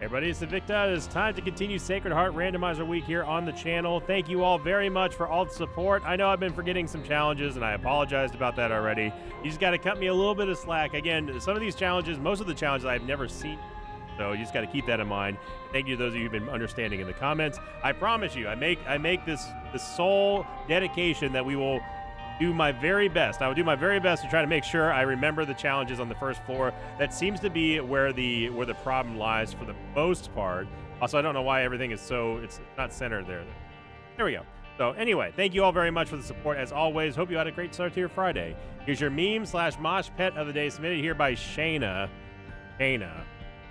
Everybody, it's Invicta. It's time to continue Sacred Heart Randomizer Week here on the channel. Thank you all very much for all the support. I know I've been forgetting some challenges, and I apologized about that already. You just got to cut me a little bit of slack. Again, some of these challenges, most of the challenges I've never seen, so you just got to keep that in mind. Thank you to those of you who've been understanding in the comments. I promise you, I make this sole dedication that we will do my very best. I will do my very best to try to make sure I remember the challenges on the first floor. That seems to be where the problem lies for the most part. Also, I don't know why everything is so, it's not centered there. There we go. So anyway, thank you all very much for the support as always. Hope you had a great start to your Friday. Here's your meme/mosh pet of the day, submitted here by Shayna. On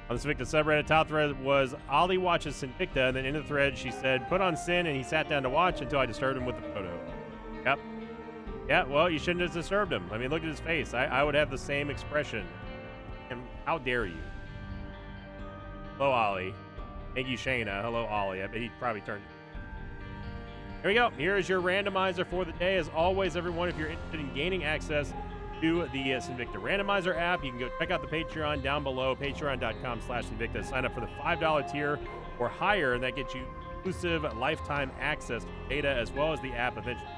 the Sinvicta subreddit, top thread was Ollie watches Sinvicta, and then in the thread she said, put on Sin, and he sat down to watch until I disturbed him with the photo. Yep. Yeah, well, you shouldn't have disturbed him. I mean, look at his face. I would have the same expression. And how dare you? Hello, Ollie. Thank you, Shayna. Hello, Ollie. I bet he probably turned. Here we go. Here is your randomizer for the day. As always, everyone, if you're interested in gaining access to the Sinvicta Randomizer app, you can go check out the Patreon down below, patreon.com/Sinvicta. Sign up for the $5 tier or higher, and that gets you exclusive lifetime access to data as well as the app eventually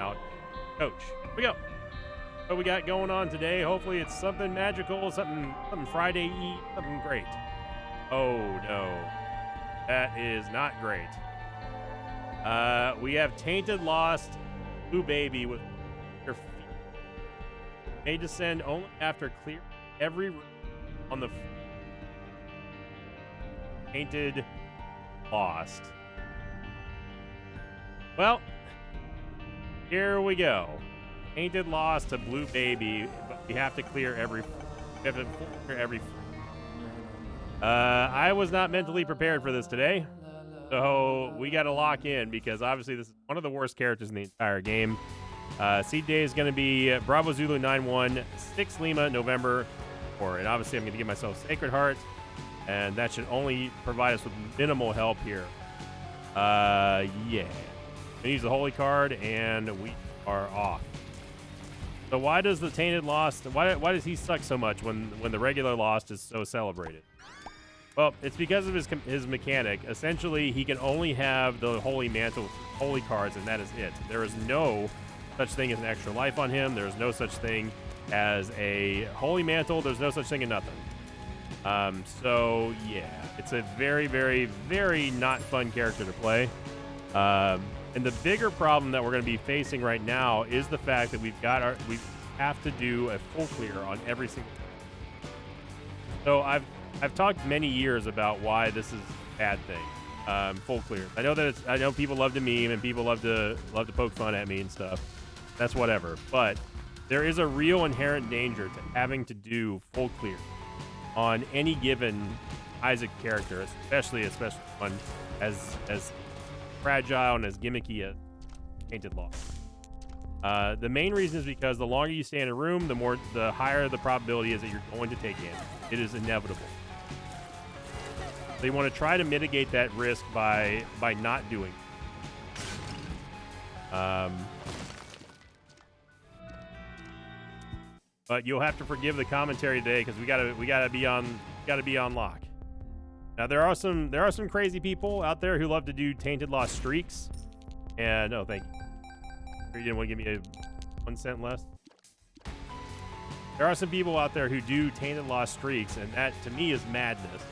out. Coach, here we go. What we got going on today? Hopefully it's something magical, something Friday-y, something great. Oh no, that is not great. We have Tainted Lost, Blue Baby with your feet. May descend only after clear every room on the Tainted Lost. Well, here we go. Tainted Lost to Blue Baby, but we have to clear every. I was not mentally prepared for this today, so we got to lock in because obviously this is one of the worst characters in the entire game. Seed day is going to be Bravo Zulu 9-1, 6 Lima, November 4, and obviously I'm going to give myself Sacred Heart, and that should only provide us with minimal help here. Yeah. We use the Holy card, and we are off. So why does the Tainted Lost, why does he suck so much when the regular Lost is so celebrated? Well, it's because of his mechanic. Essentially, he can only have the Holy Mantle, Holy cards, and that is it. There is no such thing as an extra life on him. There's no such thing as a Holy Mantle. There's no such thing as nothing. So, yeah, it's a very, very, very not fun character to play. And the bigger problem that we're going to be facing right now is the fact that we have to do a full clear on every single. So I've talked many years about why this is a bad thing. Full clear. I know people love to meme and people love to poke fun at me and stuff. That's whatever. But there is a real inherent danger to having to do full clear on any given Isaac character, especially one as fragile and as gimmicky as Tainted Lost. The main reason is because the longer you stay in a room, the higher the probability is that you're going to take damage. It is inevitable. So you want to try to mitigate that risk by not doing it. But you'll have to forgive the commentary today because we gotta be on lock. Now there are some crazy people out there who love to do Tainted Lost streaks, and oh, thank you. You didn't want to give me a 1 cent less. There are some people out there who do Tainted Lost streaks, and that to me is madness.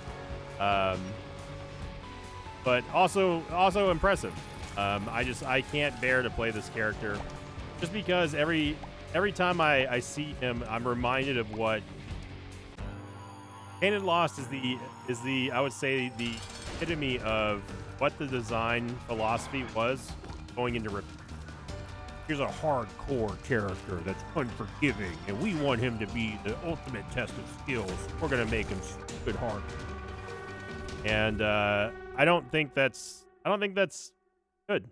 But also impressive. I can't bear to play this character, just because every time I see him, I'm reminded of what. Tainted Lost is the I would say the epitome of what the design philosophy was going into Rip. Here's a hardcore character that's unforgiving, and we want him to be the ultimate test of skills. We're gonna make him stupid hard. And I don't think that's good.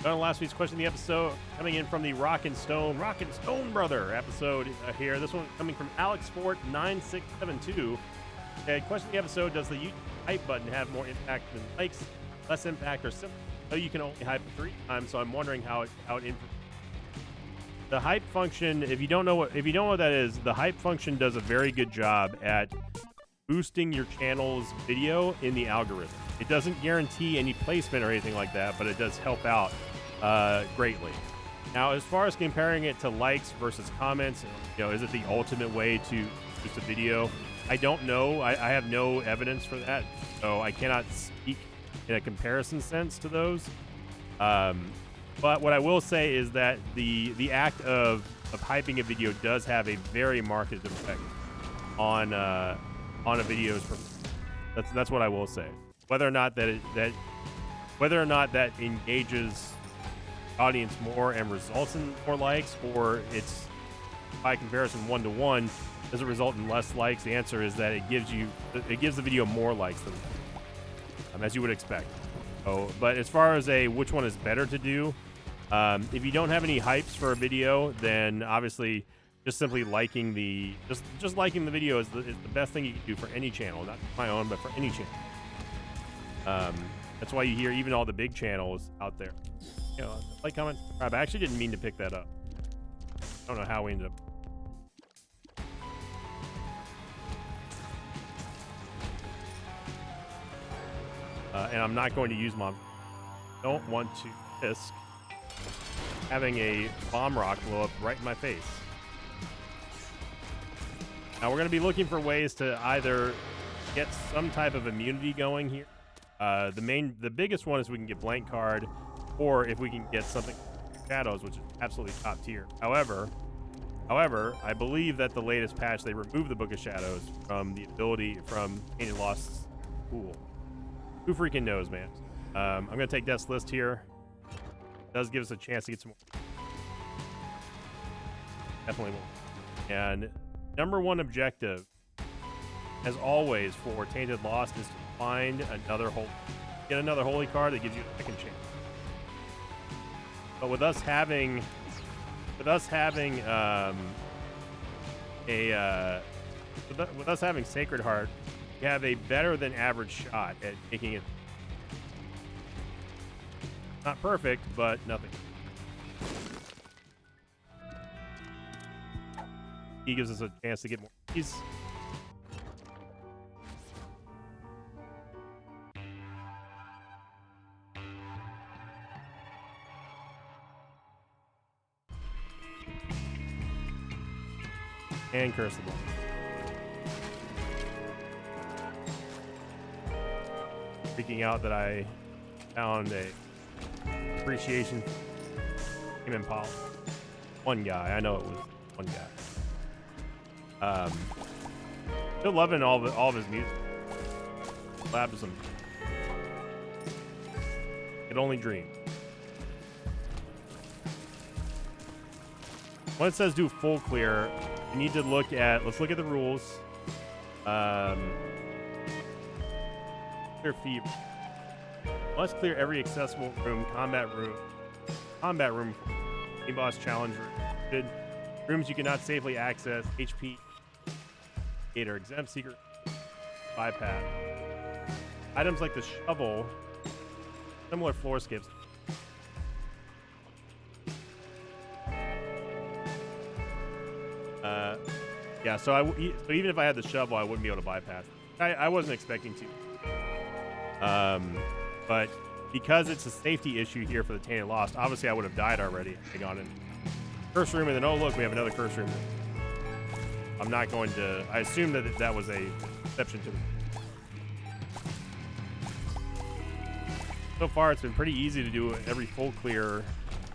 On last week's question of the episode, coming in from the Rock and Stone Brother episode here. This one coming from Alex Fort 9672. Question of the episode: does the YouTube hype button have more impact than likes? less impact or similar. So you can only hype 3 times, so I'm wondering how it the hype function, if you don't know what that is, the hype function does a very good job at boosting your channel's video in the algorithm. It doesn't guarantee any placement or anything like that, but it does help out greatly. Now, as far as comparing it to likes versus comments, is it the ultimate way to boost a video? I don't know. I have no evidence for that, so I cannot speak in a comparison sense to those. But what I will say is that the act of hyping a video does have a very marked effect on a video's performance. That's what I will say. Whether or not that engages audience more and results in more likes, or it's by comparison 1-to-1, does it result in less likes? The answer is that it gives the video more likes than as you would expect. Oh, but as far as which one is better to do, if you don't have any hypes for a video, then obviously just simply liking just liking the video is the best thing you can do for any channel, not my own, but for any channel. That's why you hear even all the big channels out there. Like, comment, subscribe. I actually didn't mean to pick that up. I don't know how we ended up. And I'm not going to use mom. Don't want to risk having a bomb rock blow up right in my face. Now we're going to be looking for ways to either get some type of immunity going here. The biggest one is we can get blank card, or if we can get something shadows, which is absolutely top tier. However, I believe that the latest patch they removed the Book of Shadows from the ability from Tainted Lost's pool. Who freaking knows, man? I'm gonna take Death's List here. It does give us a chance to get some more. Definitely will. And number one objective, as always, for Tainted Lost is to find get another holy card that gives you a second chance. But with us having Sacred Heart, we have a better than average shot at making it not perfect, but nothing. He gives us a chance to get more keys. And curse the ball. Freaking out that I found a appreciation for him and Paul. One guy. I know it was one guy. Still loving all of his music. Collabs Could only dream. When it says do full clear, you need to let's look at the rules. Clear fever. Must clear every accessible room, combat room, team boss challenge room. Rooms you cannot safely access, HP, gator, exempt secret, bypass. Items like the shovel, similar floor skips. Yeah, so even if I had the shovel, I wouldn't be able to bypass. I wasn't expecting to. But because it's a safety issue here for the Tainted Lost, obviously I would have died already. I gone in curse room, and then oh look, we have another curse room. I'm not going to. I assume that was a exception to the. So far, it's been pretty easy to do every full clear,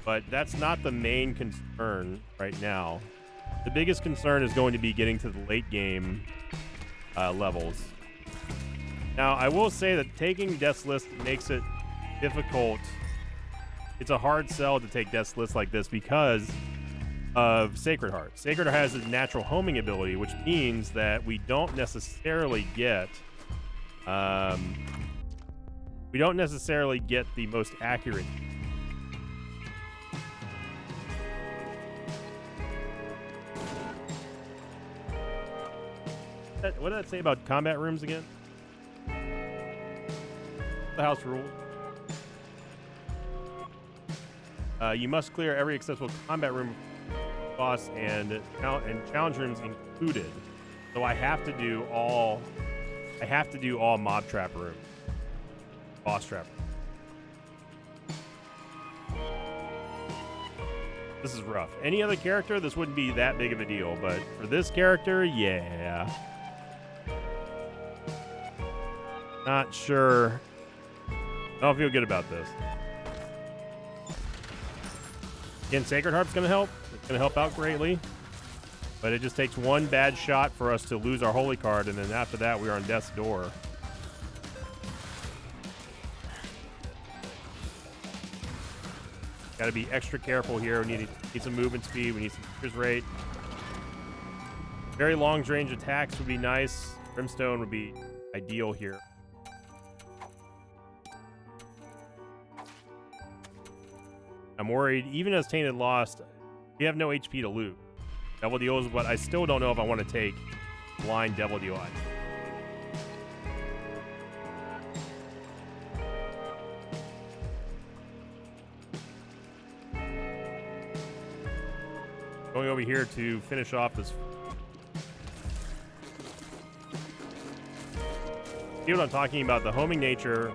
but that's not the main concern right now. The biggest concern is going to be getting to the late game levels. Now, I will say that taking Death's List makes it difficult. It's a hard sell to take Death's List like this because of Sacred Heart. Sacred Heart has a natural homing ability, which means that we don't necessarily get the most accurate. What did that say about combat rooms again? The house rule. You must clear every accessible combat room, boss, and challenge rooms included. So I have to do all. I have to do all mob trap rooms, boss trap. This is rough. Any other character, this wouldn't be that big of a deal, but for this character, yeah. Not sure. I don't feel good about this. Again, Sacred Harp's going to help. It's going to help out greatly. But it just takes one bad shot for us to lose our Holy Card, and then after that, we are on death's door. Got to be extra careful here. We need some movement speed. We need some pierce rate. Very long range attacks would be nice. Brimstone would be ideal here. I'm worried, even as Tainted Lost, we have no HP to loot. Devil Deal is what I still don't know if I want to take blind Devil Deal item. Going over here to finish off this. See what I'm talking about? The homing nature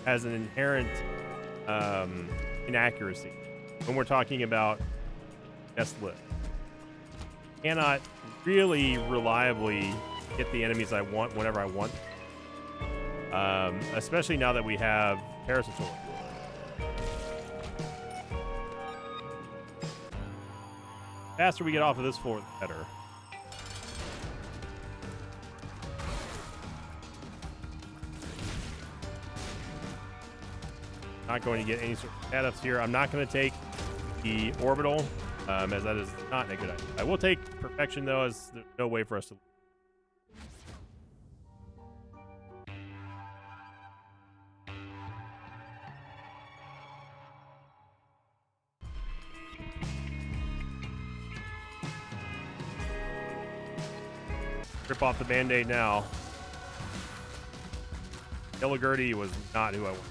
has an inherent inaccuracy when we're talking about Nest Lift. Cannot really reliably get the enemies I want whenever I want, especially now that we have Parasitoid. The faster we get off of this floor, the better. Not going to get any sort of add-ups here. I'm not going to take the orbital, as that is not a good idea. I will take perfection, though, as there's no way for us to. Rip off the band-aid now. Yellow Gertie was not who I wanted.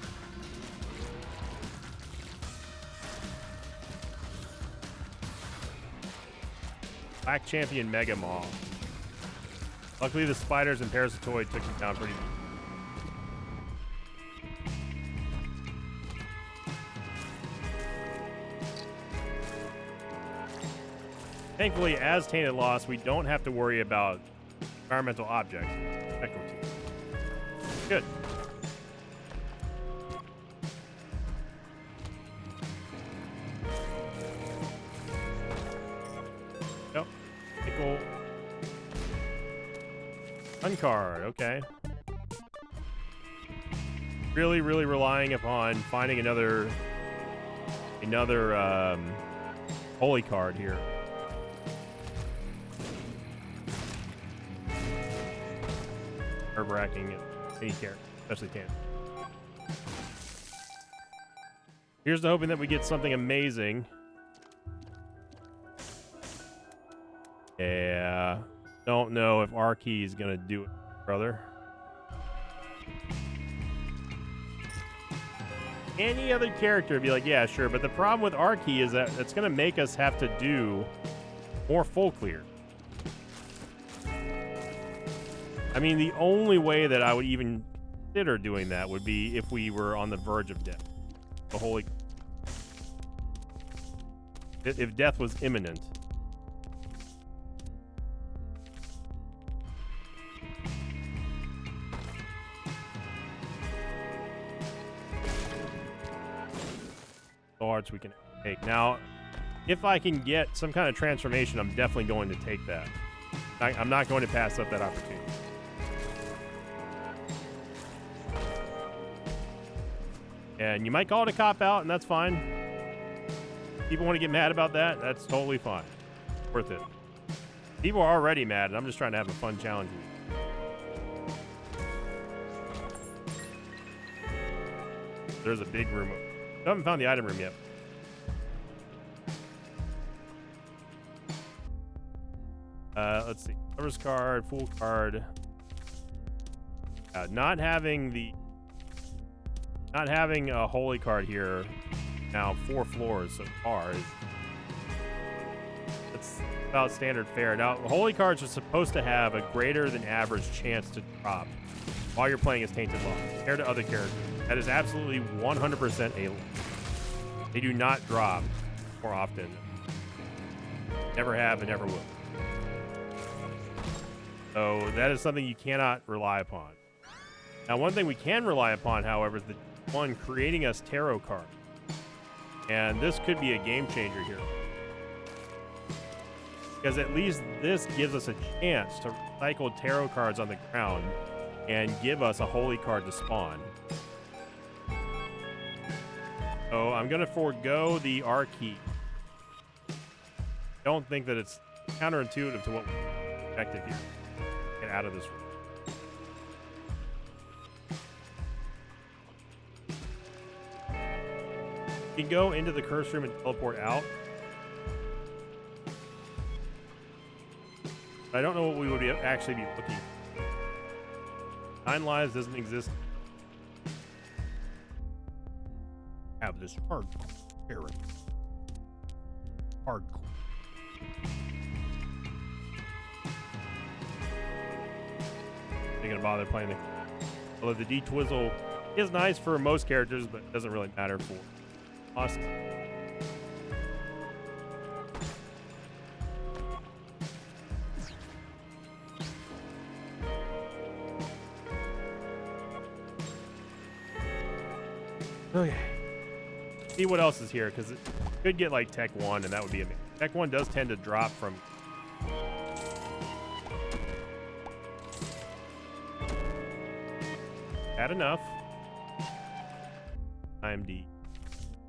Black Champion Mega Maw. Luckily, the spiders and Parasitoid took him down pretty deep. Thankfully, as Tainted Lost, we don't have to worry about environmental objects. Good. Yep. Nickel. Uncard. Okay. Really relying upon finding another holy card here. Nerve-wracking any character, especially Tan. Here's to hoping that we get something amazing. Yeah, don't know if Arky is gonna do it, brother. Any other character would be like, yeah, sure, but the problem with Arky is that it's gonna make us have to do more full clear. I mean, the only way that I would even consider doing that would be if we were on the verge of death. The holy... If death was imminent. The arts we can take. Now, if I can get some kind of transformation, I'm definitely going to take that. I'm not going to pass up that opportunity. And you might call it a cop-out, and that's fine. People want to get mad about that, that's totally fine. Worth it. People are already mad, and I'm just trying to have a fun challenge week. There's a big room. I haven't found the item room yet. Let's see. Lover's card, Fool card. Not having a holy card here now 4 floors so far. That's about standard fare. Now, holy cards are supposed to have a greater than average chance to drop while you're playing as Tainted Lost compared to other characters. That is absolutely 100% a lie. They do not drop more often. Never have and never will. So that is something you cannot rely upon. Now, one thing we can rely upon, however, is the one creating us tarot cards. And this could be a game changer here. Because at least this gives us a chance to cycle tarot cards on the ground and give us a holy card to spawn. So I'm going to forego the R key. Don't think that it's counterintuitive to what we expected here. Get out of this room. You can go into the curse room and teleport out. But I don't know what we would actually be looking for. 9 lives doesn't exist. Have this hardcore experience. Hardcore. Ain't gonna bother playing it. Although the D-Twizzle is nice for most characters, but doesn't really matter for us. Okay. See what else is here, because it could get like Tech 1, and that would be amazing. Tech 1 does tend to drop from... Had enough. IMD.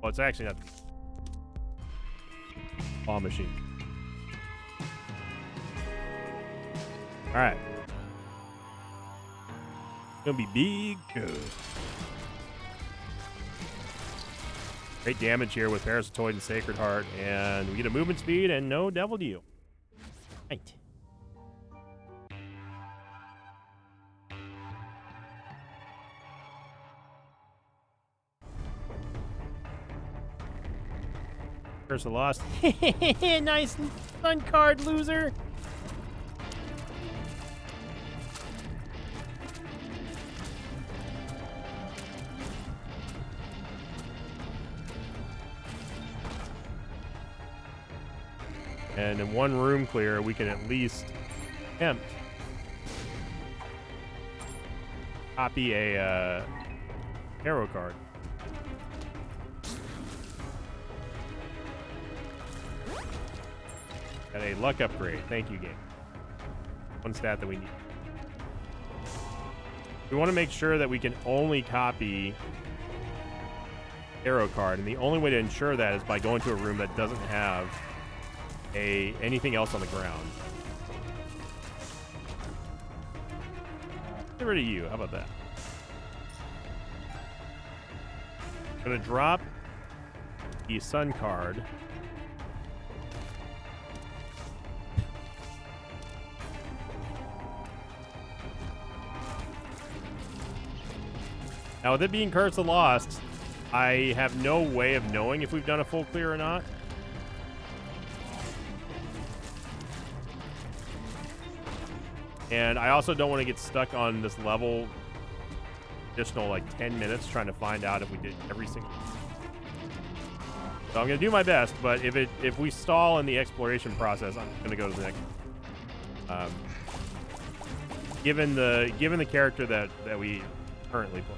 Well, it's actually not the claw machine. Alright. Gonna be big. Good. Great damage here with Parasitoid and Sacred Heart, and we get a movement speed and no Devil Deal. Right. Curse of Lost. Nice fun card, loser. And in one room clear, we can at least attempt copy a tarot card. And a luck upgrade. Thank you, game. One stat that we need. We want to make sure that we can only copy tarot card, and the only way to ensure that is by going to a room that doesn't have anything else on the ground. Get rid of you. How about that? I'm gonna drop the Sun card. Now, with it being Curse of Lost, I have no way of knowing if we've done a full clear or not. And I also don't want to get stuck on this level additional like 10 minutes trying to find out if we did every single. So I'm going to do my best, but if we stall in the exploration process, I'm going to go to the next. Given the character that we currently play,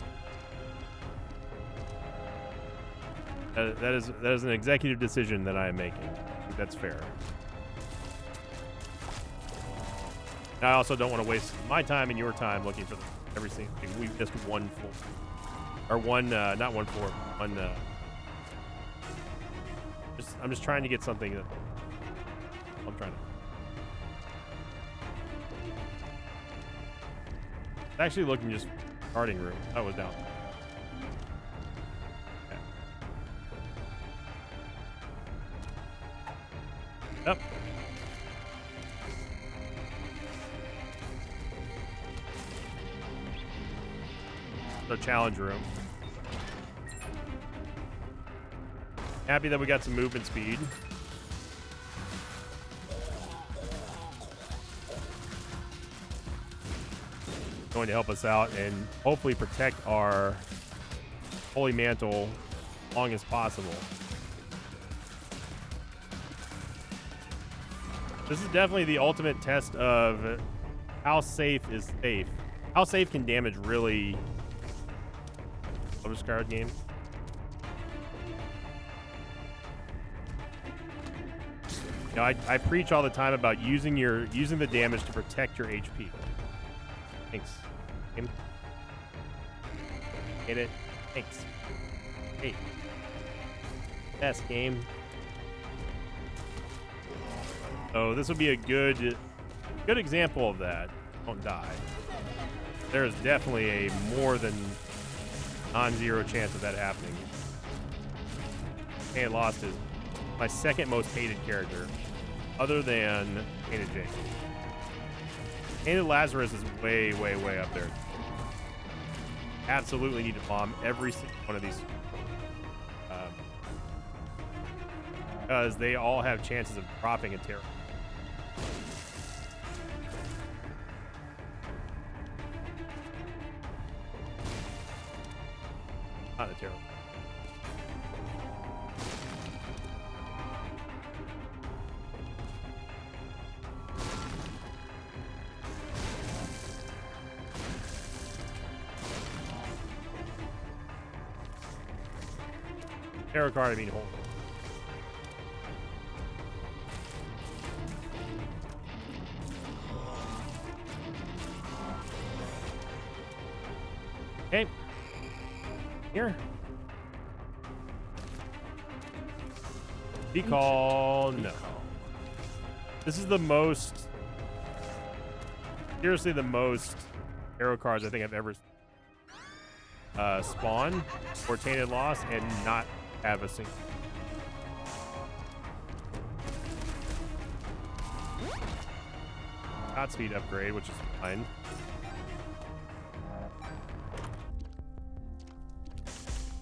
that is an executive decision that I am making. I think that's fair. I also don't want to waste my time and your time looking for every single thing. We missed one floor. Or one, not one floor, one, I'm just trying to get something that I'm trying to. It's actually looking just starting room. That was down. Okay. Yep. The challenge room. Happy that we got some movement speed. Going to help us out and hopefully protect our Holy Mantle as long as possible. This is definitely the ultimate test of how safe is safe. How safe can damage really card game? You know, I preach all the time about using the damage to protect your HP. Thanks. Game. Get it? Thanks. Hey. Best game. So this would be a good example of that. Don't die. There is definitely a more than non-zero chance of that happening. Tainted Lost is my second most hated character, other than Tainted Jake. Tainted Lazarus is way, way, way up there. Absolutely need to bomb every single one of these. Because they all have chances of dropping a terror. Not a terror. Tarot card, I mean, hold. Okay. Here. Decall, no. This is the most, seriously the most tarot cards I think I've ever spawned for Tainted Lost and not have a single. Godspeed upgrade, which is fine.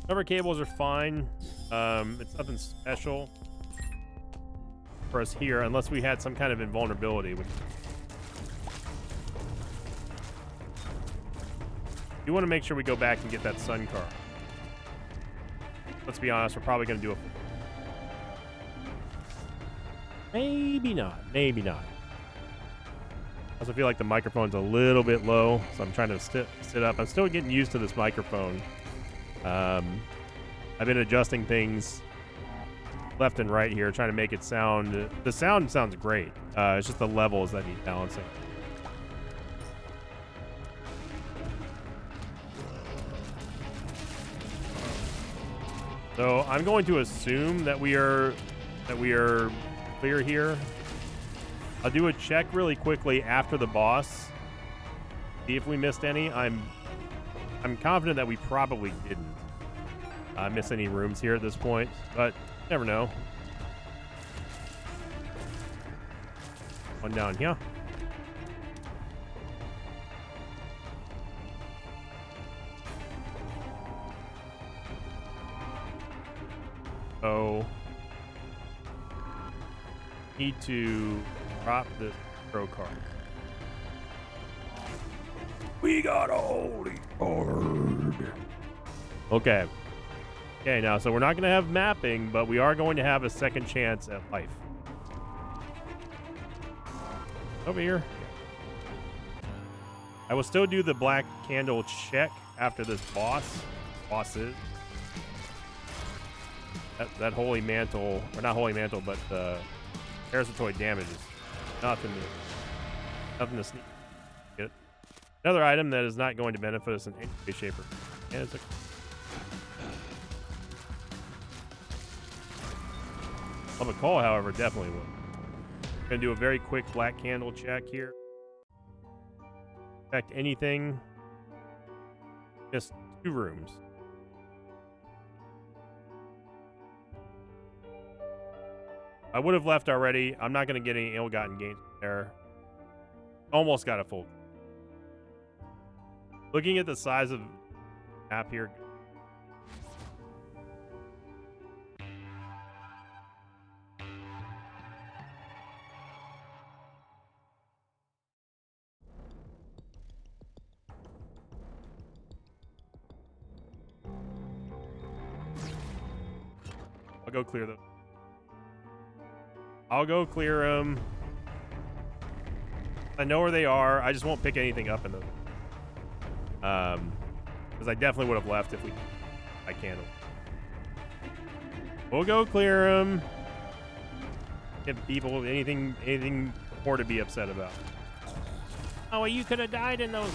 Number cables are fine. It's nothing special for us here, unless we had some kind of invulnerability. Which you want to make sure we go back and get that sun card. Let's be honest, we're probably going to do a... Maybe not. Maybe not. I also feel like the microphone's a little bit low, so I'm trying to sit up. I'm still getting used to this microphone. I've been adjusting things left and right here, trying to make it sound... The sound sounds great. It's just the levels that need balancing. So I'm going to assume that we are clear here. I'll do a check really quickly after the boss. See if we missed any. I'm confident that we probably didn't miss any rooms here at this point, but never know. One down here. So need to drop the pro card. We got a holy card. Okay. Okay, now, so we're not going to have mapping, but we are going to have a second chance at life. Over here. I will still do the black candle check after this boss. Bosses. That holy mantle, or not holy mantle, but the parasitoid damage is nothing to sneak. Get another item that is not going to benefit us in any way, shape, or form. And it's of a call, however, definitely will. Gonna do a very quick black candle check here. Affect anything. Just 2 rooms. I would have left already. I'm not going to get any ill-gotten gains there. Almost got a full. Looking at the size of the map here. I'll go clear them. I'll go clear them. I know where they are. I just won't pick anything up in them. Because I definitely would have left if I can. We'll go clear them. Give people anything more to be upset about. Oh, well, you could have died in those.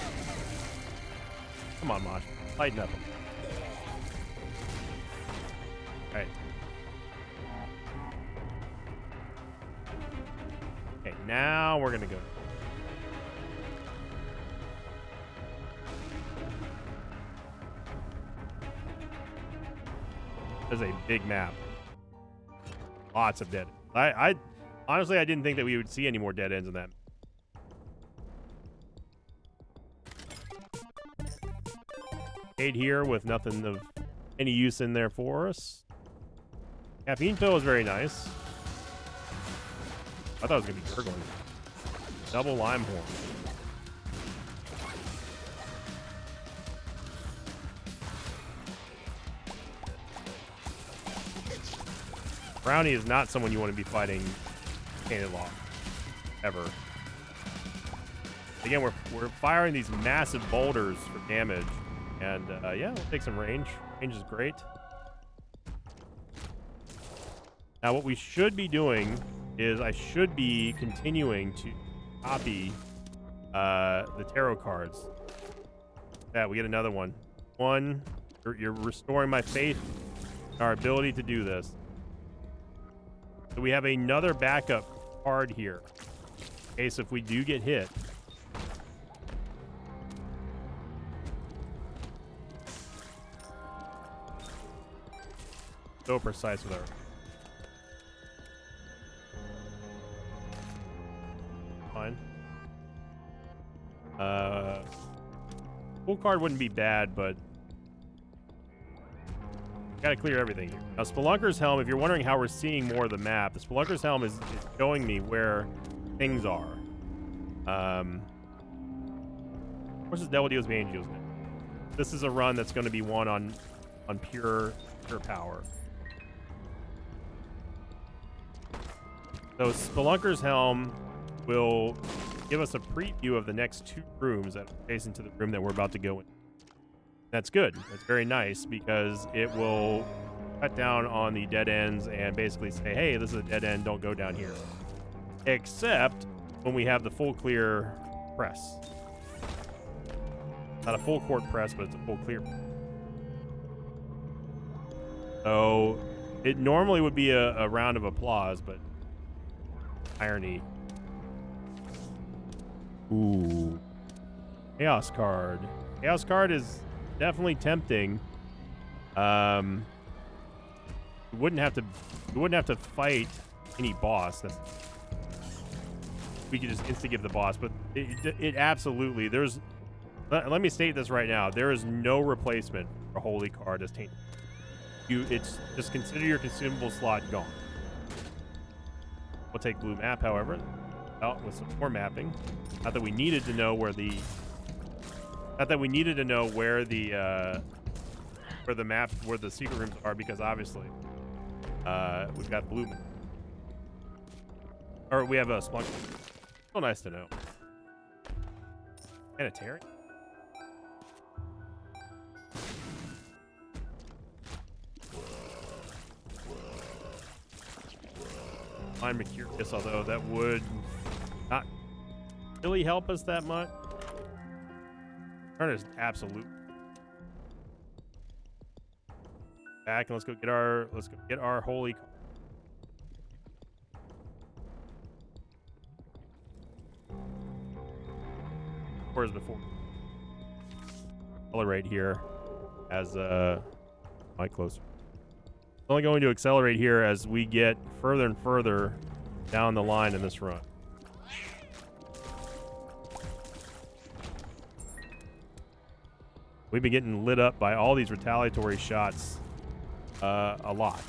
Come on, Mosh. Lighten up. All right. Okay, now we're gonna go. There's a big map. Lots of dead. I honestly I didn't think that we would see any more dead ends in that. Stayed here with nothing of any use in there for us. Caffeine pill is very nice. I thought it was gonna be gurgling. Double lime horn. Brownie is not someone you want to be fighting Painted Law. Ever. Again, we're firing these massive boulders for damage. And yeah, we'll take some range. Range is great. Now what we should be doing is I should be continuing to copy the tarot cards. Yeah, we get another one. You're restoring my faith in our ability to do this. So we have another backup card here. In case if we do get hit. So precise with our. Fine. Full card wouldn't be bad, but gotta clear everything here. Now, Spelunker's Helm, if you're wondering how we're seeing more of the map, the Spelunker's Helm is showing me where things are. Where's this Devil Deals Me Angels now? This is a run that's going to be won on pure power. So Spelunker's Helm will give us a preview of the next two rooms that are adjacent to the room that we're about to go in. That's good. That's very nice because it will cut down on the dead ends and basically say, hey, this is a dead end, don't go down here. Except when we have the full clear press. Not a full court press, but it's a full clear. So it normally would be a round of applause, but irony. Ooh. Chaos card. Chaos card is definitely tempting. We wouldn't have to fight any boss. We could just insta-give the boss, but it absolutely, let me state this right now. There is no replacement for a holy card as tainted. It's just consider your consumable slot gone. We'll take blue map, however, out with some more mapping. Not that we needed to know where the secret rooms are, because obviously we've got blue map. Or we have a Splunk. So nice to know. And a Terran. Find Mercurius, although that would not really help us that much. Turn is absolute. Back and let's go get our holy. Whereas before, accelerate here as my closer. Only going to accelerate here as we get further and further down the line in this run. We've been getting lit up by all these retaliatory shots a lot.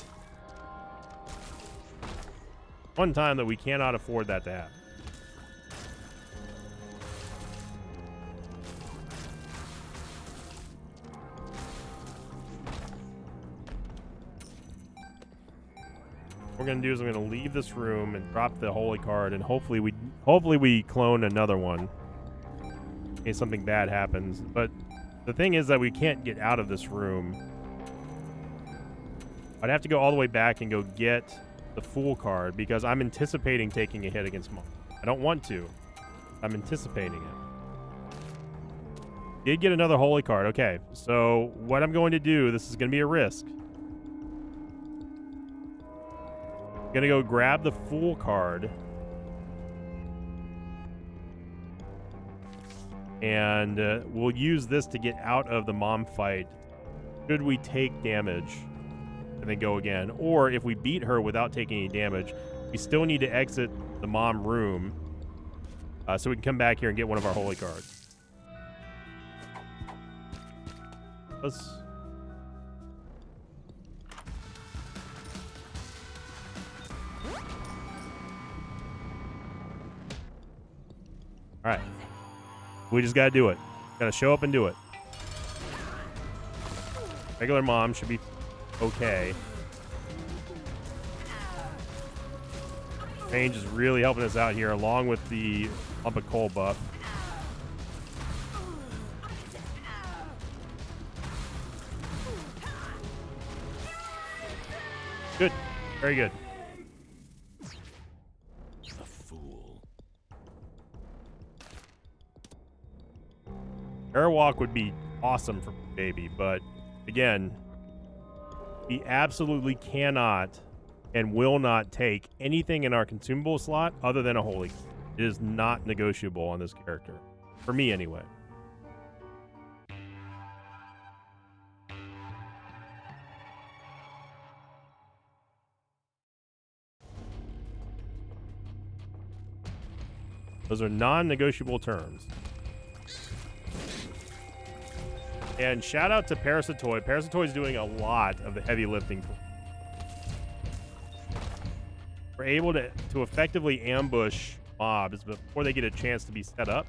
One time that we cannot afford that to happen. we're gonna do is I'm gonna leave this room and drop the holy card, and hopefully we clone another one in case something bad happens. But the thing is that we can't get out of this room. I'd have to go all the way back and go get the Fool card because I'm anticipating taking a hit against Mom. I don't want to. I'm anticipating it. Did get another holy card. Okay, so what I'm going to do, this is going to be a risk. I'm going to go grab the Fool card. And we'll use this to get out of the Mom fight should we take damage and then go again. Or if we beat her without taking any damage, we still need to exit the Mom room so we can come back here and get one of our holy cards. Let's... All right. We just gotta do it. Gotta show up and do it. Regular Mom should be okay. Range is really helping us out here, along with the Lump of Coal buff. Good. Very good. The fool. Airwalk would be awesome for baby, but again, we absolutely cannot and will not take anything in our consumable slot other than a holy. It is not negotiable on this character. For me, anyway. Those are non-negotiable terms. And shout out to Parasitoid. Parasitoid's doing a lot of the heavy lifting. We're able to effectively ambush mobs before they get a chance to be set up.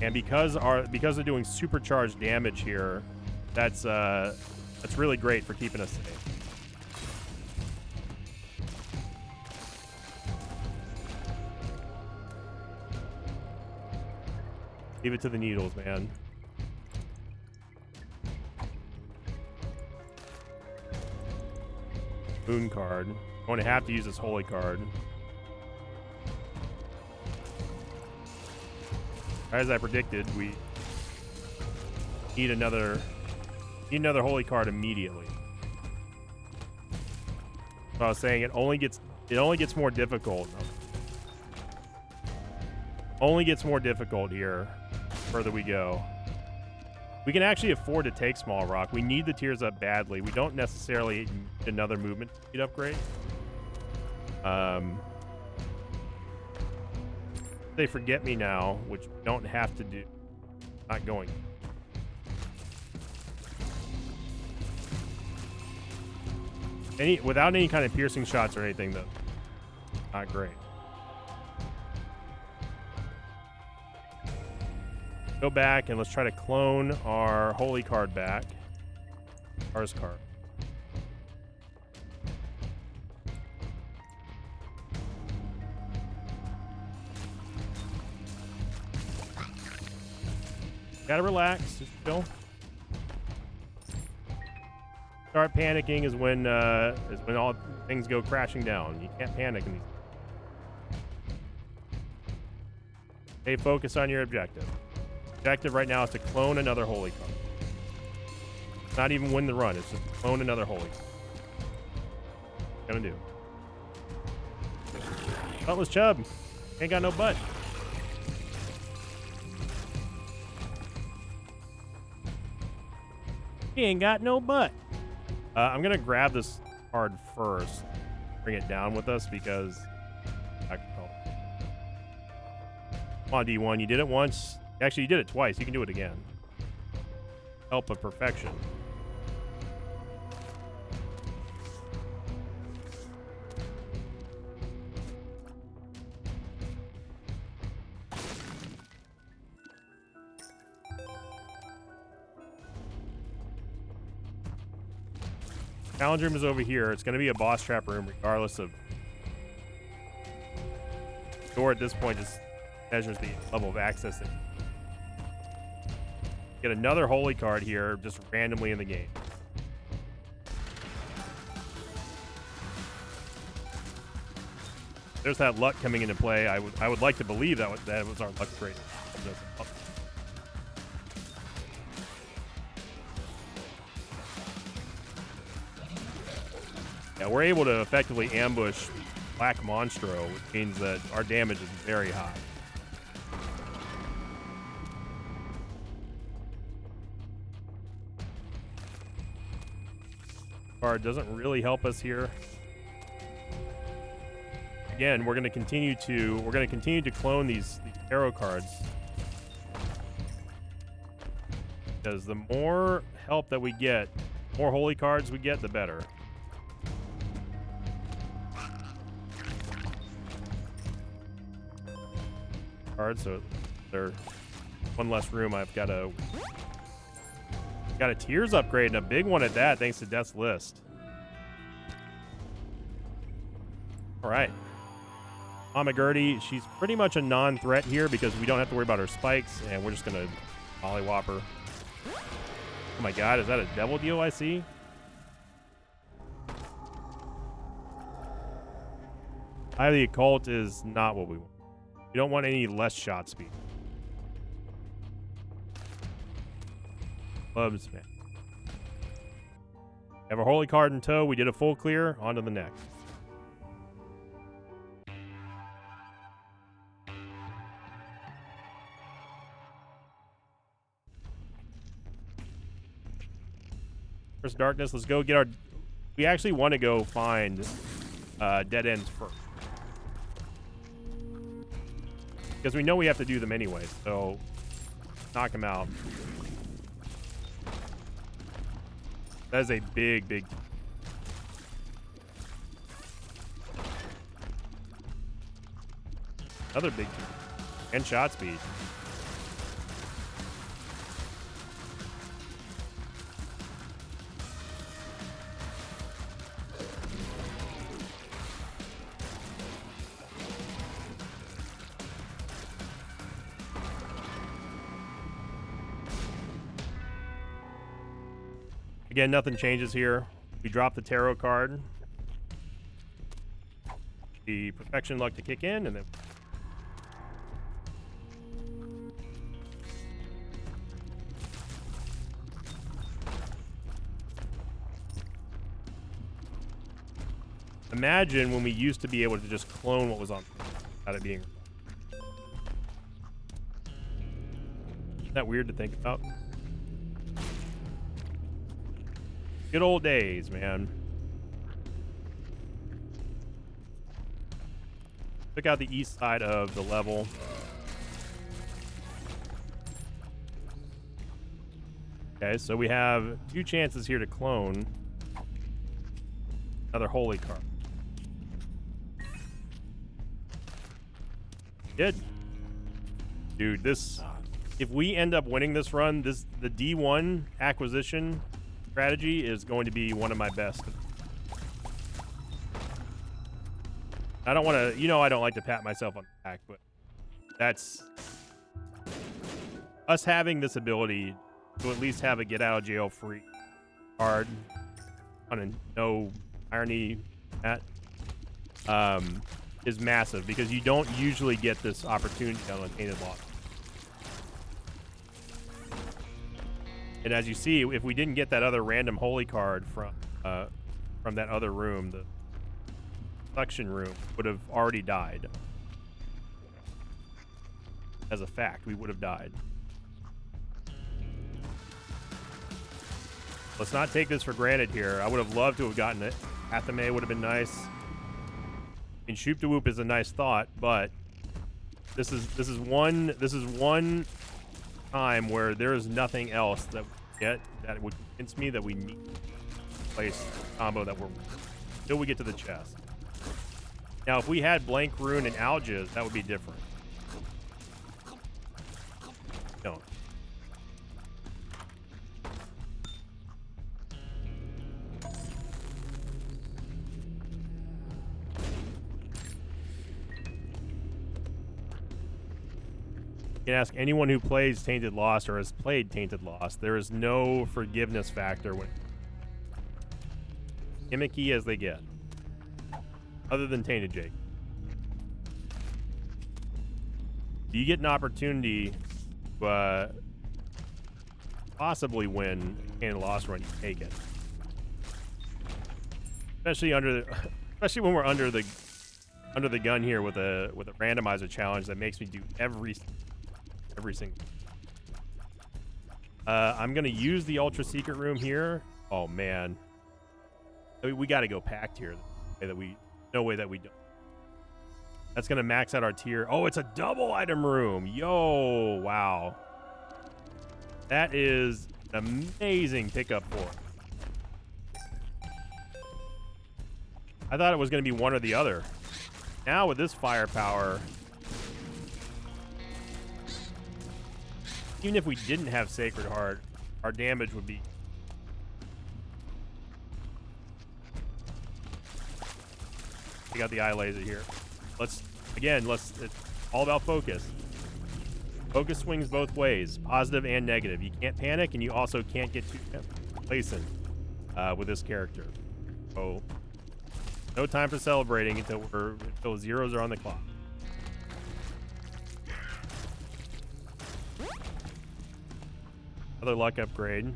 And because they're doing supercharged damage here, that's really great for keeping us safe. Leave it to the needles, man. Moon card. I'm going to have to use this holy card. As I predicted, we need another holy card immediately. So I was saying it only gets more difficult. Only gets more difficult here the further we go. We can actually afford to take Small Rock. We need the Tears Up badly. We don't necessarily need another movement speed upgrade. They Forget Me Now, which we don't have to do. Not going. Without any kind of piercing shots or anything, though. Not great. Go back and let's try to clone our holy card back. Ours card. Gotta relax, just chill. Start panicking is when all things go crashing down. You can't panic in these. Stay focused on your objective. Objective right now is to clone another holy card. It's not even win the run, it's just clone another holy card. What gonna do? Buttless Chub. Ain't got no butt. He ain't got no butt. I'm gonna grab this card first. Bring it down with us because come on, D1. You did it once. Actually, you did it twice. You can do it again. Help of perfection. Challenge room is over here. It's going to be a boss trap room regardless of... Door at this point just measures the level of access. Get another holy card here just randomly in the game. There's that luck coming into play. I would like to believe that was our luck trade. Yeah, we're able to effectively ambush Black Monstro, which means that our damage is very high. Card doesn't really help us here. Again, we're going to continue to clone these tarot cards, because the more help that we get, more holy cards we get, the better. Cards, so there's one less room. I've got a Tears upgrade, and a big one at that, thanks to Death's List. All right. Amagurdi, she's pretty much a non-threat here because we don't have to worry about her spikes, and we're just going to mollywop her. Oh my god, is that a devil deal I see? Eye of the Occult is not what we want. We don't want any less shot speed. Clubs, man. Have a holy card in tow. We did a full clear. On to the next. First darkness. Let's go get our... We actually want to go find dead ends first, because we know we have to do them anyway, so knock them out. That is a big... Another big... And shot speed. Again, nothing changes here. We drop the tarot card. The perfection luck to kick in, and then... Imagine when we used to be able to just clone what was on without it being... Isn't that weird to think about? Good old days, man. Check out the east side of the level. Okay, so we have 2 chances here to clone another holy card. Good. Dude, this... If we end up winning this run, the D1 acquisition strategy is going to be one of my best. I don't want to, I don't like to pat myself on the back, but that's us having this ability to at least have a get out of jail free card on a no irony at is massive, because you don't usually get this opportunity on Untainted Lost. And as you see, if we didn't get that other random holy card from that other room, the suction room would have already died. As a fact, we would have died. Let's not take this for granted here. I would have loved to have gotten it. Athame would have been nice. I mean, Shoop de Whoop is a nice thought, but this is one time where there is nothing else that we get that would convince me that we need to place a combo that we're until we get to the chest. Now, if we had Blank Rune and Algiz, that would be different. No. You can ask anyone who plays Tainted Lost or has played Tainted Lost. There is no forgiveness factor when gimmicky as they get, other than Tainted Jake. You get an opportunity to possibly win Tainted Lost run. You take it, especially when we're under the gun here with a randomizer challenge that makes me do every single. I'm gonna use the ultra secret room here. Oh man, we got to go packed here. No way that we don't. That's gonna max out our tier. Oh, it's a double item room. Yo, wow. That is an amazing pickup for us. I thought it was gonna be one or the other. Now with this firepower, even if we didn't have Sacred Heart, our damage would be... We got the eye laser here. It's all about focus. Focus swings both ways, positive and negative. You can't panic, and you also can't get too complacent with this character. So, no time for celebrating until zeros are on the clock. Another luck upgrade.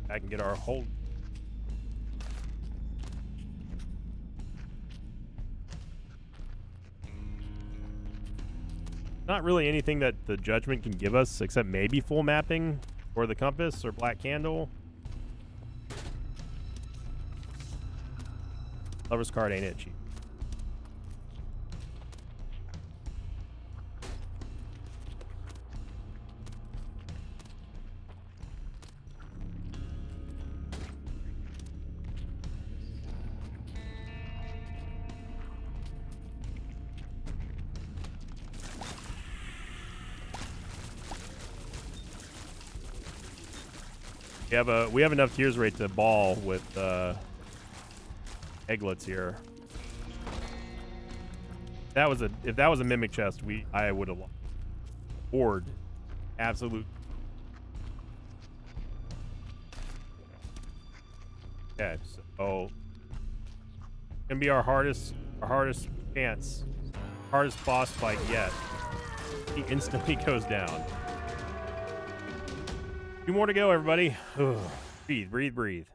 I can get our whole... Not really anything that the Judgment can give us, except maybe full mapping, or the Compass, or Black Candle. Lover's card ain't it, cheap. We have enough tears rate to ball with egglets here. If that was a mimic chest, I would have poured absolute. Okay, so gonna be our hardest chance, hardest boss fight yet. He instantly goes down. 2 more to go, everybody. Ugh. Breathe, breathe, breathe.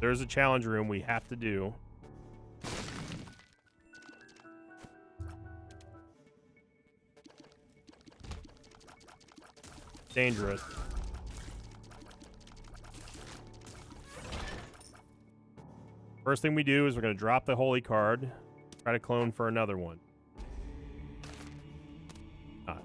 There's a challenge room we have to do. Dangerous. First thing we do is we're going to drop the holy card, try to clone for another one. Not.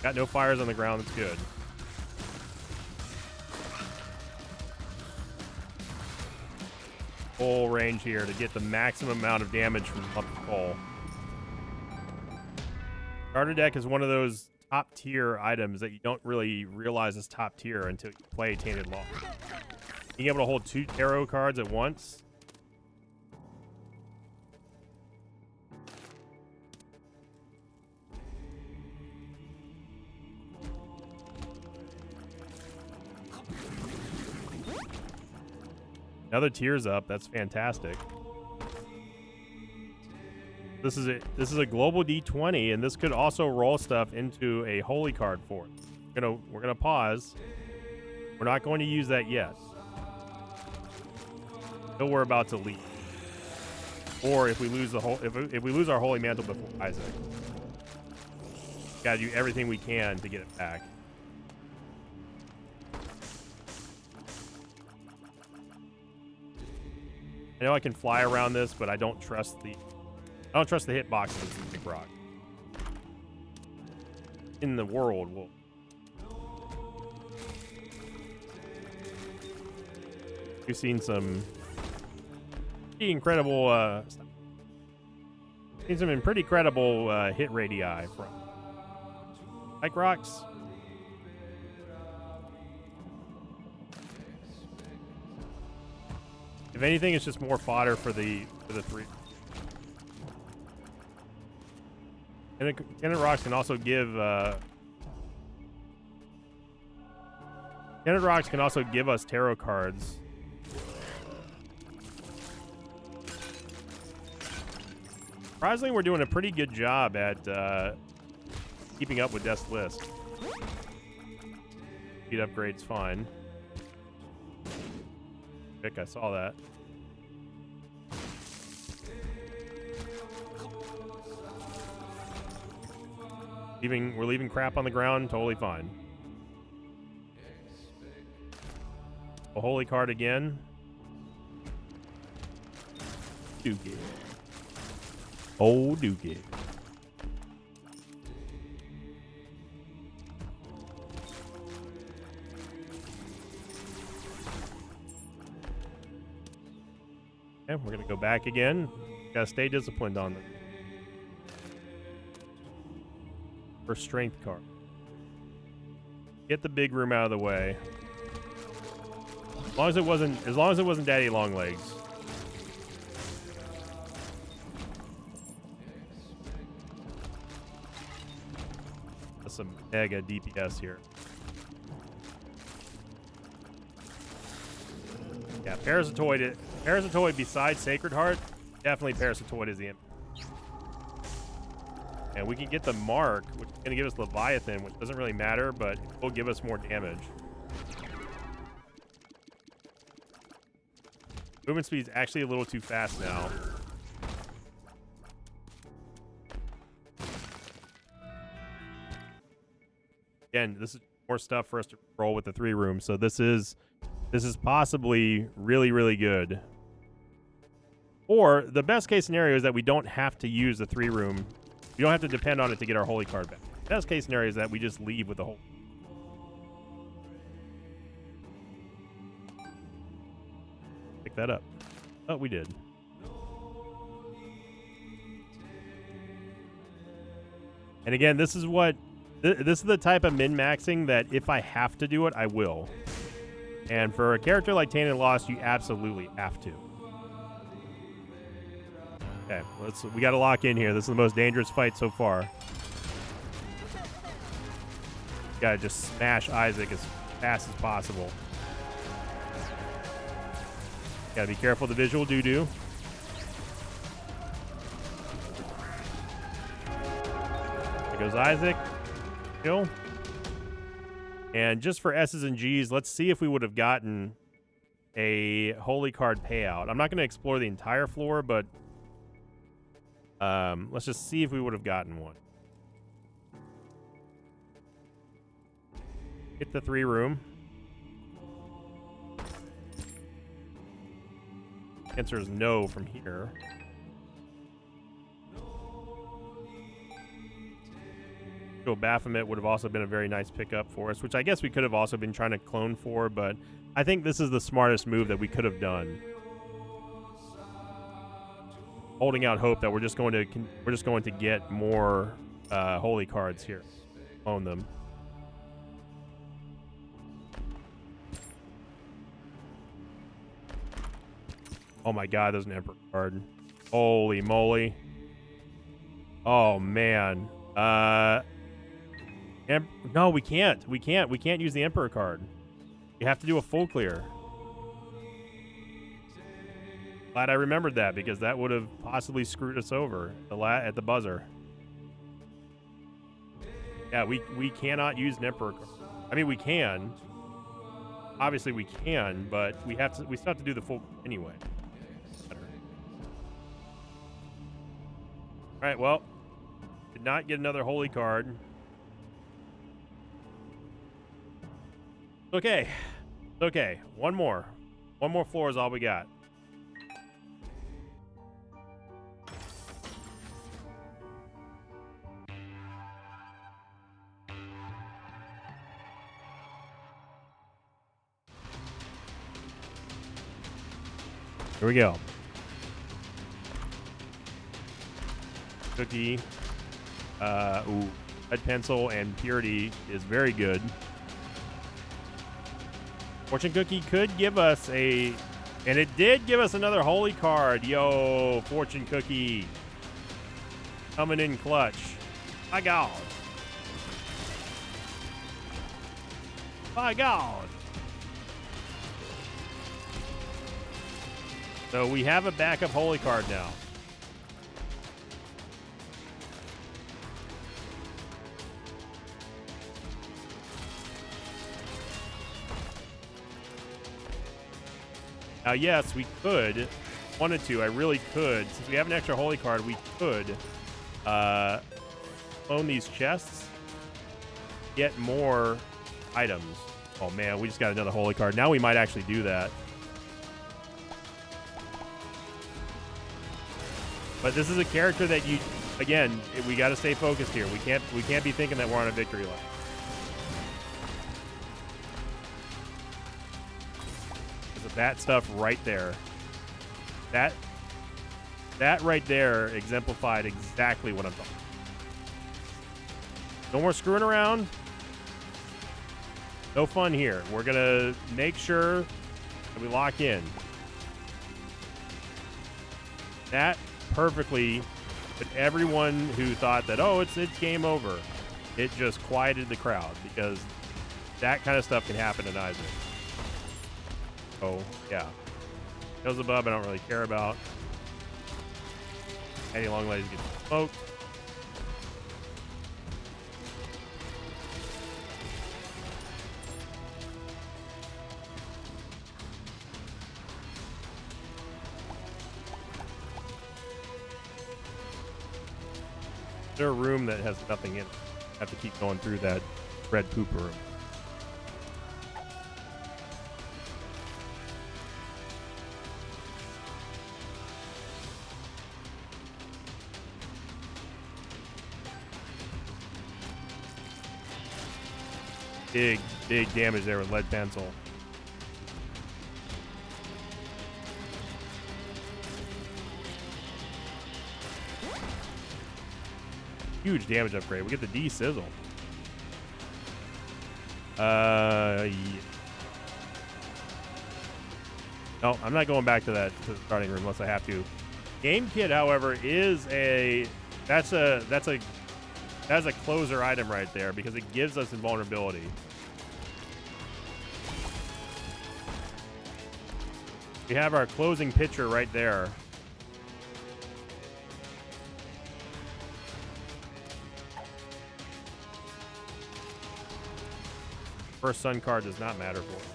Got no fires on the ground, that's good. Full range here to get the maximum amount of damage from up the pole. Starter deck is one of those top tier items that you don't really realize is top tier until you play Tainted Lost. Being able to hold 2 tarot cards at once. Another tier's up. That's fantastic. This is a global D20, and this could also roll stuff into a holy card for us. We're gonna pause. We're not going to use that yet. Until we're about to leave, or if we lose if we lose our holy mantle before Isaac. Gotta do everything we can to get it back. I know I can fly around this, but I don't trust the hitbox of the Big Rock. In the world, well, we've seen some pretty incredible. Seen some pretty credible hit radii from Spike Rocks. If anything, it's just more fodder for the three. And Tenet Rocks can also give. Tenet Rocks can also give us tarot cards. Surprisingly, we're doing a pretty good job at keeping up with Death's List. Speed upgrade's fine. I saw that. We're leaving crap on the ground, totally fine. A holy card again. Dookie. Oh, Dookie. Okay, we're gonna go back again. Gotta stay disciplined on them. For strength card. Get the big room out of the way. As long as it wasn't Daddy Longlegs. That's some mega DPS here. Yeah, Parasitoid besides Sacred Heart, definitely Parasitoid is the imp. And we can get the Mark, which is going to give us Leviathan, which doesn't really matter, but it will give us more damage. Movement speed is actually a little too fast now. Again, this is more stuff for us to roll with the 3 room, so this is possibly really, really good. Or the best case scenario is that we don't have to use the 3 room. We don't have to depend on it to get our holy card back. Best case scenario is that we just leave with the whole. Pick that up. Oh, we did. And again, this is the type of min-maxing that if I have to do it, I will. And for a character like Tainted Lost, you absolutely have to. Okay, we got to lock in here. This is the most dangerous fight so far. Got to just smash Isaac as fast as possible. Got to be careful of the visual doo-doo. There goes Isaac. Kill. And just for S's and G's, let's see if we would have gotten a holy card payout. I'm not going to explore the entire floor, but let's just see if we would have gotten one. Hit the 3 room. Answer is no from here. Go Baphomet would have also been a very nice pickup for us, which I guess we could have also been trying to clone for, but I think this is the smartest move that we could have done. Holding out hope that we're just going to get more holy cards here. Own them. Oh my god, there's an Emperor card. Holy moly. Oh man. No, we can't. We can't use the Emperor card. You have to do a full clear. Glad I remembered that, because that would have possibly screwed us over at the buzzer. Yeah, we cannot use an Emperor card. I mean, we can. Obviously, we can, but we still have to do the full anyway. All right, well, did not get another holy card. Okay. Okay, one more floor is all we got. Here we go. Cookie. Ooh, Red Pencil and Purity is very good. Fortune Cookie could give us a... And it did give us another holy card. Yo, Fortune Cookie. Coming in clutch. My God. My God. So we have a backup holy card now. Now, yes, we could, wanted to, I really could. Since we have an extra holy card, we could clone these chests, get more items. Oh, man, we just got another holy card. Now we might actually do that. But this is a character that you, again, we got to stay focused here. We can't be thinking that we're on a victory lap. That stuff right there, that right there exemplified exactly what I'm talking about. No more screwing around. No fun here. We're gonna make sure that we lock in. That perfectly put everyone who thought that, oh, it's game over. It just quieted the crowd, because that kind of stuff can happen in Isaac. Oh, yeah. Beelzebub, I don't really care about. Any long legs get smoked. Is there a room that has nothing in it? I have to keep going through that red poop room. Big damage there with Lead Pencil. Huge damage upgrade. We get the D Sizzle. Yeah. No, I'm not going back to the starting room unless I have to. Game Kid, however, is that's a closer item right there, because it gives us invulnerability. We have our closing picture right there. First Sun card does not matter for us.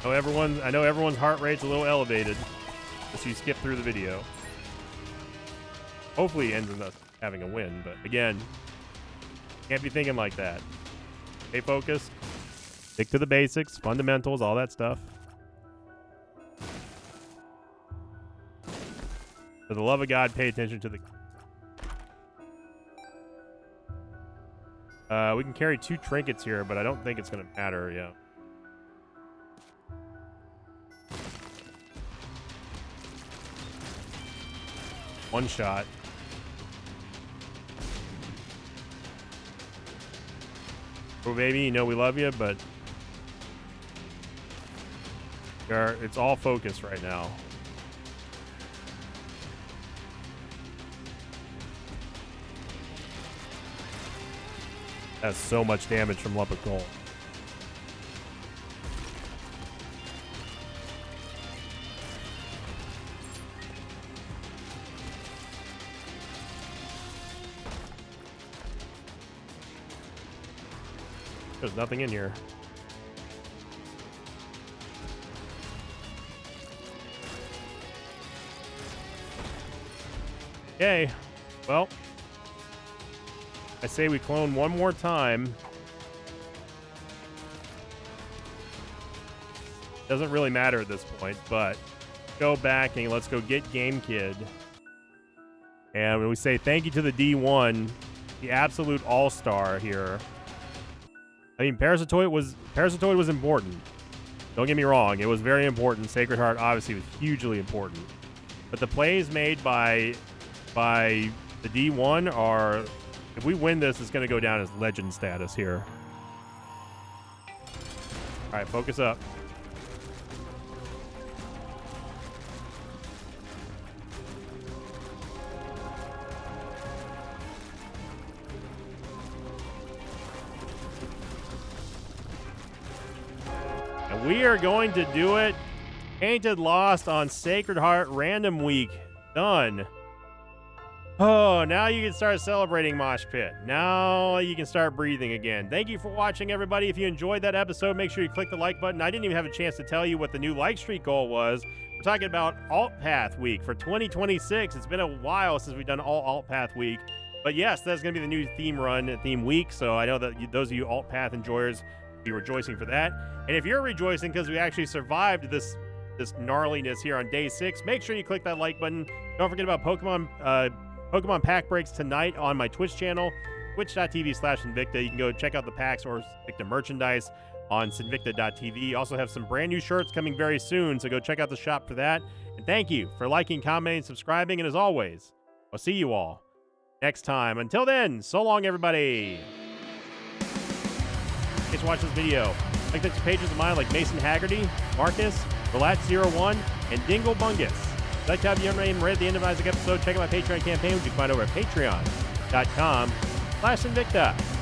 I know everyone's heart rate's a little elevated as you skip through the video. Hopefully it ends with us having a win, but again, can't be thinking like that. Stay focused. Stick to the basics, fundamentals, all that stuff. For the love of God, pay attention to the... we can carry 2 trinkets here, but I don't think it's going to matter, yeah. One shot. Oh, baby, you know we love you, but it's all focused right now. That's so much damage from Lump of Coal. There's nothing in here. Okay, well, I say we clone one more time. Doesn't really matter at this point, but go back and let's go get Game Kid. And we say thank you to the D1, the absolute all-star here. I mean, Parasitoid was important. Don't get me wrong, it was very important. Sacred Heart obviously was hugely important. But the plays made by the D1 are, if we win this, it's going to go down as legend status here. All right, focus up. And we are going to do it. Painted Lost on Sacred Heart Random Week. Done. Oh, now you can start celebrating Mosh Pit. Now you can start breathing again. Thank you for watching, everybody. If you enjoyed that episode, make sure you click the like button. I didn't even have a chance to tell you what the new like streak goal was. We're talking about Alt Path Week for 2026. It's been a while since we've done all Alt Path Week. But yes, that's going to be the new theme run, theme week. So I know that those of you Alt Path enjoyers will be rejoicing for that. And if you're rejoicing because we actually survived this gnarliness here on day 6, make sure you click that like button. Don't forget about Pokemon pack breaks tonight on my Twitch channel, twitch.tv/Sinvicta. You can go check out the packs or Sinvicta merchandise on Sinvicta.tv. Also have some brand new shirts coming very soon, so go check out the shop for that. And thank you for liking, commenting, subscribing, and as always, I'll see you all next time. Until then, so long, everybody. Thanks for watching this video. Like the pages of mine like Mason Haggerty, Marcus, Relat01, and Dingle Bungus. If you'd like to have your name read at the end of Isaac episode, check out my Patreon campaign, which you can find over at patreon.com/Sinvicta.